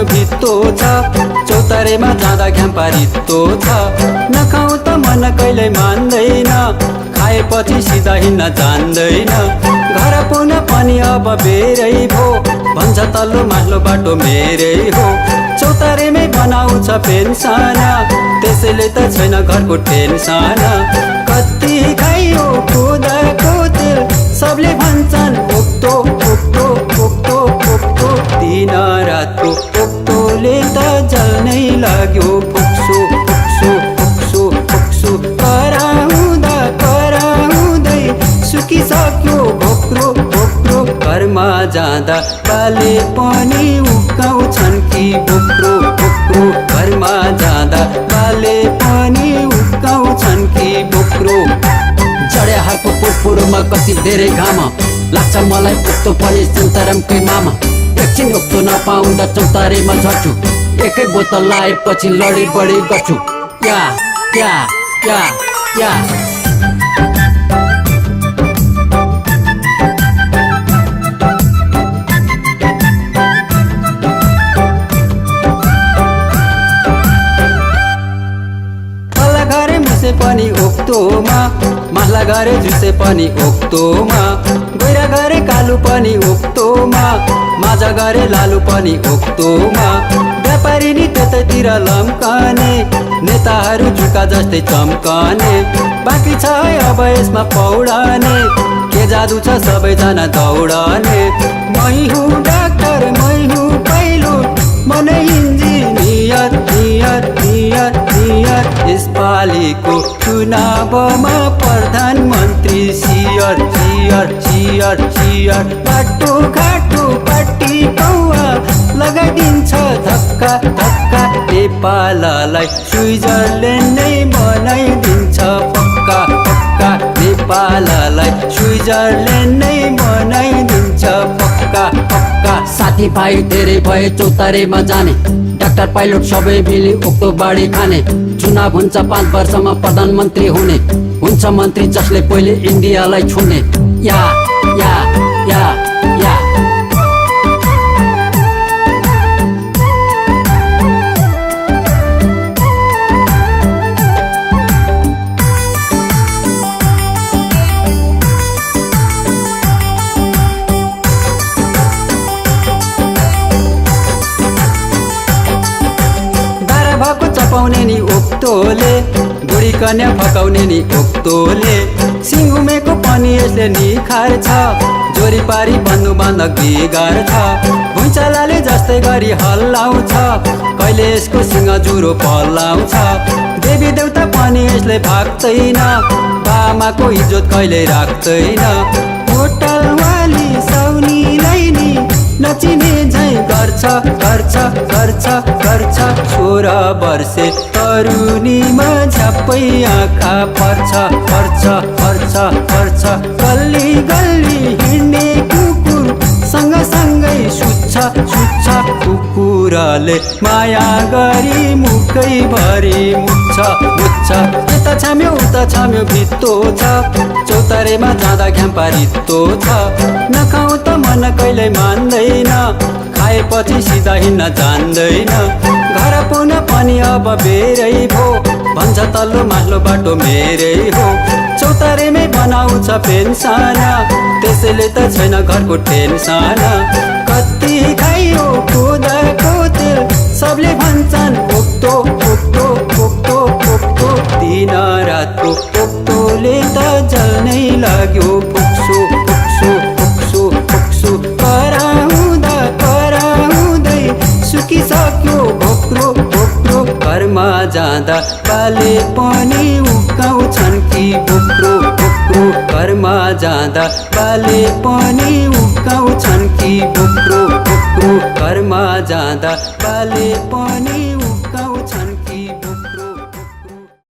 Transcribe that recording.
छाम्यो भित्तो छ, चौतारेमा जाँदा घ्याम पारितो छ। नखाऊ त मन कहिल्यै मान्दैन, खाएपछि सिधा हिँड्न जान्दैन। घर पुग्न पनि अब बेरै भो, भन्छ तल्लो माथिल्लो बाटो मेरै हो। चौतारेमै बनाउँछ पेन्सन, त्यसैले त छैन घरको टेन्सन। कति खाइयो खुदाको तेल, सबले भन्छन् पोक्तो पोक्तो पोक्तो पोक्तो। दिन रातको पोक्तोले त जल्नै लाग्यो फुक्सो फुक्सो फुक्सो फुक्सो। कराउँदा कराउँदै सुकिसक्यो भोक्रो भोक्रो। घरमा जाँदा बाले पनि उक्काउँछन् कि भोक्रो भोक्रो। घरमा जाँदा बाले पनि उक्काउँछन् कि भोक्रो। चढ्या हातको पुरपुरोमा कति धेरै घाम लाग्छ मलाई, उक्तो पनि चौतारेमकै मामा। एकछिन उक्तो नपाउँदा चौतारेमा झर्छु, एकै बोतल लाएपछि लडी बढी गर्छु। या या या या घरे मुसे पनि उक्तोमा, माथला घरे झुसे पनि उक्तोमा। गैरा घरे कालु पनि उक्तोमा, माझा घरे लालु पनि उक्तोमा। व्यापारी नि त्यतैतिर लम्काने, नेताहरू झुका जस्तै चम्कने। बाँकी छ है अब यसमा पौडाने, के जादु छ सबैजना दौडने। मै हुँ डाक्टर मै हुँ पाइलोट, मनै इन्जिनियर नियर नियर नियर। यसपालिको चुनावमा प्रधानमन्त्री सियर सियर सियर सियर। बाटो घाटो पाटी पौवा लगाइदिन्छ धक्का धक्का। नेपाललाई स्विजरल्यान्ड नै बनाइदिन्छ पक्का पक्का। नेपाललाई स्विजरल्यान्ड नै बनाइदिन्छ पक्का पक्का। साथीभाइ धेरै भए चौतारेमा जाने, डाक्टर पाइलट सबै मिली उक्तो बाढी खाने। चुनाव हुन्छ 5 वर्षमा प्रधानमन्त्री हुने, हुन्छ मन्त्री जसले पहिले इन्डियालाई छुने। या या या या चपाउने नि उक्तोले, बुढी कन्या फकाउने नि उक्तोले। सिंहुमेको पनि यसले निखार छ, जोरी पारी बन्नु बान्धक बिगार छ। भुइँचालाले जस्तै गरी हल्लाउँछ, कहिले यसको सिंह जुरो पल्लाउँछ। देवी देउता पनि यसले भाग्दैन, बामाको इज्जत कहिले राख्दैन। होटलवाली साउनीलाई नि नचिने झैँ गर्छ गर्छ गर्छ गर्छ। 16 वर्षे तरुनीमा झ्याप्पै आँखा पर्छ पर्छ पर्छ पर्छ। गल्ली गल्ली हिँड्ने कुकुर सँगसँगै सुत्छ सुत्छ। कुकुरले माया गरी मुखैभरि मुछ मुछ। यता छाम्यो उता छाम्यो भित्तो छ, चौतारेमा जाँदा घ्याम पारितो छ। नखाऊ त मन कहिल्यै मान्दैन, खाएपछि सिधा हिँड्न जान्दैन। घर पुग्न पनि अब बेरै भो, भन्छ तल्लो माथिल्लो बाटो मेरै हो। चौतारेमै बनाउँछ पेन्सन, त्यसैले त छैन घरको टेन्सन। कति खाइयो खुदाको तेल, सबले भन्छन् पोक्तो पोक्तो पोक्तो पोक्तो। दिन रातको पोक्तोले त जल्नै लाग्यो फुक्सो फुक्सो फुक्सो फुक्सो। कराउँदा कराउँदै सुकिसक्यो भोक्रो भोक्रो। घरमा जाँदा बाले पनि उक्काउँछन् कि भोक्रो भोक्रो। घरमा जाँदा बाले पनि उक्काउँछन् कि भोक्रो भोक्रो। घरमा जाँदा बाले पनि